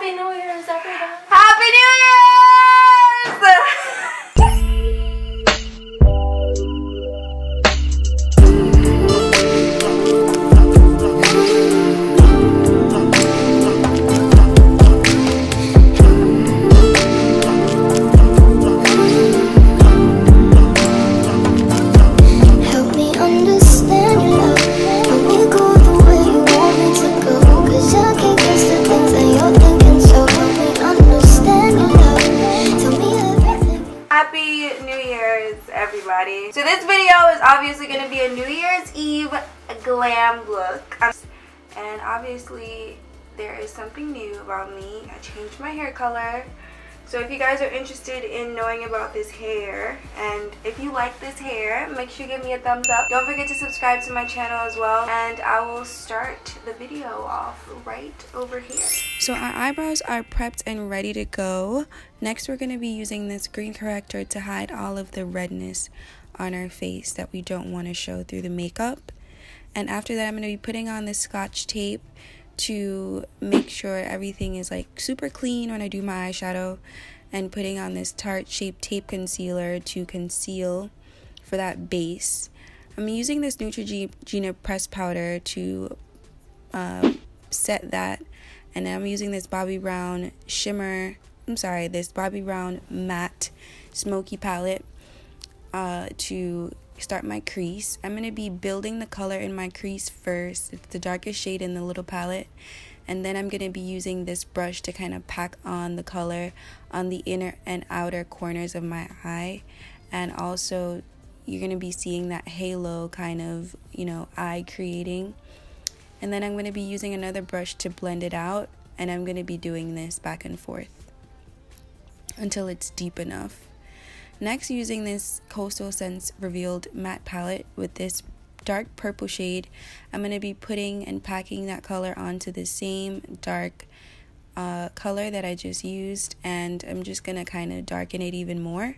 Happy New Year's, everybody. Happy New Year's! Everybody. So this video is obviously going to be a New Year's Eve glam look. And obviously there is something new about me. I changed my hair color. So if you guys are interested in knowing about this hair, and if you like this hair, make sure you give me a thumbs up. Don't forget to subscribe to my channel as well. And I will start the video off right over here. So our eyebrows are prepped and ready to go. Next we're going to be using this green corrector to hide all of the redness on our face that we don't want to show through the makeup. And after that I'm going to be putting on this Scotch tape to make sure everything is like super clean when I do my eyeshadow, and putting on this Tarte Shape Tape Concealer to conceal for that base. I'm using this Neutrogena pressed powder to set that, and then I'm using this Bobbi Brown this Bobbi Brown matte Smokey palette to start my crease. I'm going to be building the color in my crease first. It's the darkest shade in the little palette. And then I'm going to be using this brush to kind of pack on the color on the inner and outer corners of my eye. And also you're going to be seeing that halo kind of, eye creating. And then I'm going to be using another brush to blend it out. And I'm going to be doing this back and forth until it's deep enough. Next, using this Coastal Scents Revealed matte palette with this dark purple shade, I'm going to be putting and packing that color onto the same dark color that I just used, and I'm just going to kind of darken it even more.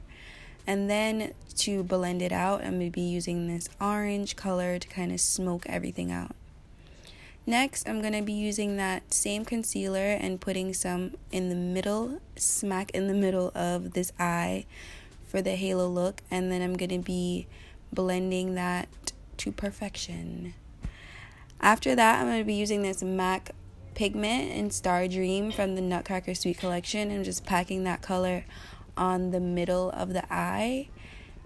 And then to blend it out, I'm going to be using this orange color to kind of smoke everything out. Next, I'm going to be using that same concealer and putting some in the middle, smack in the middle of this eye for the halo look, and then I'm going to be blending that to perfection. After that, I'm going to be using this MAC Pigment in Star Dream from the Nutcracker Sweet Collection, and just packing that color on the middle of the eye,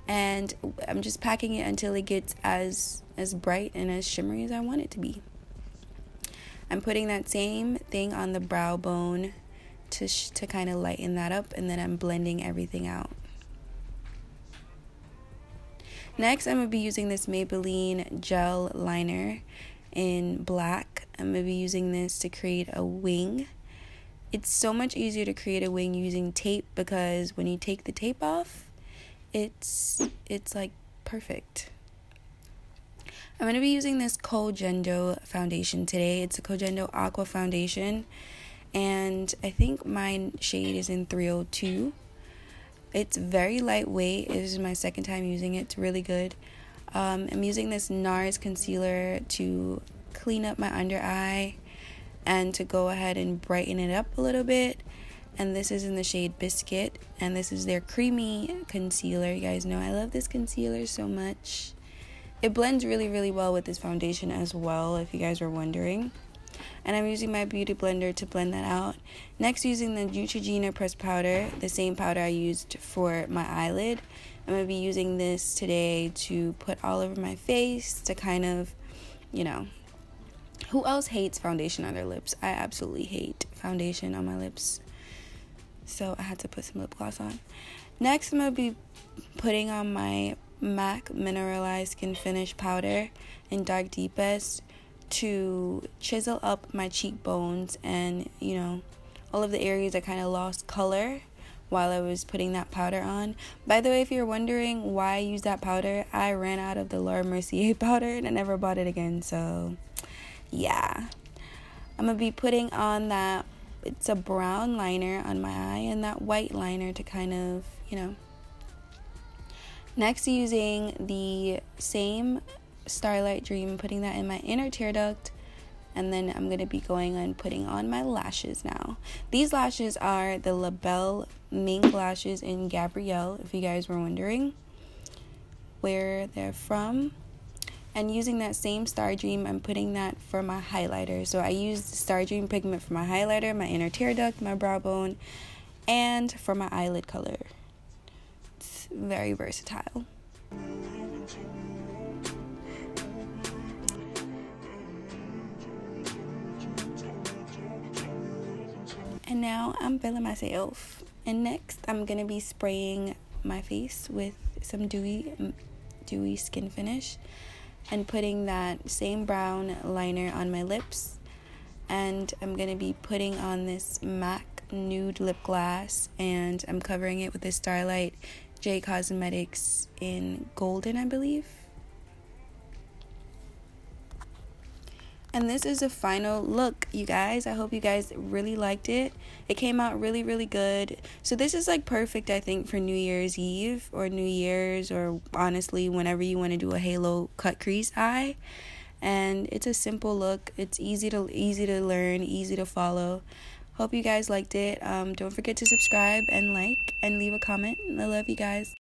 and I'm just packing it until it gets as bright and as shimmery as I want it to be. I'm putting that same thing on the brow bone to kind of lighten that up, and then I'm blending everything out. Next, I'm going to be using this Maybelline gel liner in black. I'm going to be using this to create a wing. It's so much easier to create a wing using tape, because when you take the tape off, it's like perfect. I'm going to be using this Kojendo foundation today. It's a Kojendo Aqua foundation, and I think my shade is in 302. It's very lightweight. This is my second time using it. It's really good. I'm using this NARS concealer to clean up my under eye and to go ahead and brighten it up a little bit. And this is in the shade Buscuit, and this is their creamy concealer. You guys know I love this concealer so much. It blends really, really well with this foundation as well, if you guys were wondering. And I'm using my beauty blender to blend that out. Next, using the Neutrogena pressed powder, the same powder I used for my eyelid. I'm going to be using this today to put all over my face to kind of, who else hates foundation on their lips? I absolutely hate foundation on my lips. So I had to put some lip gloss on. Next, I'm going to be putting on my MAC Mineralize Skin Finish powder in Dark Deepest to chisel up my cheekbones and, all of the areas I kind of lost color while I was putting that powder on. By the way, if you're wondering why I use that powder, I ran out of the Laura Mercier powder and I never bought it again, so yeah. I'm going to be putting on that, it's a brown liner on my eye, and that white liner to kind of, Next, using the same Starlight Dream, putting that in my inner tear duct, And then I'm going to be going and putting on my lashes now. These lashes are the La Belle Mink lashes in Gabrielle, if you guys were wondering where they're from. And using that same Star Dream, I'm putting that for my highlighter. So I used Star Dream pigment for my highlighter, my inner tear duct, my brow bone, and for my eyelid color. It's very versatile. And now I'm feeling myself. And next I'm gonna be spraying my face with some dewy skin finish and putting that same brown liner on my lips. And I'm gonna be putting on this MAC nude lip gloss, and I'm covering it with this Starlight J Cosmetics in golden, I believe. And this is the final look, you guys. I hope you guys really liked it. It came out really, really good. So this is like perfect, I think, for New Year's Eve or New Year's, or honestly whenever you want to do a halo cut crease eye. And it's a simple look. It's easy to learn, easy to follow. Hope you guys liked it. Don't forget to subscribe and like and leave a comment. I love you guys.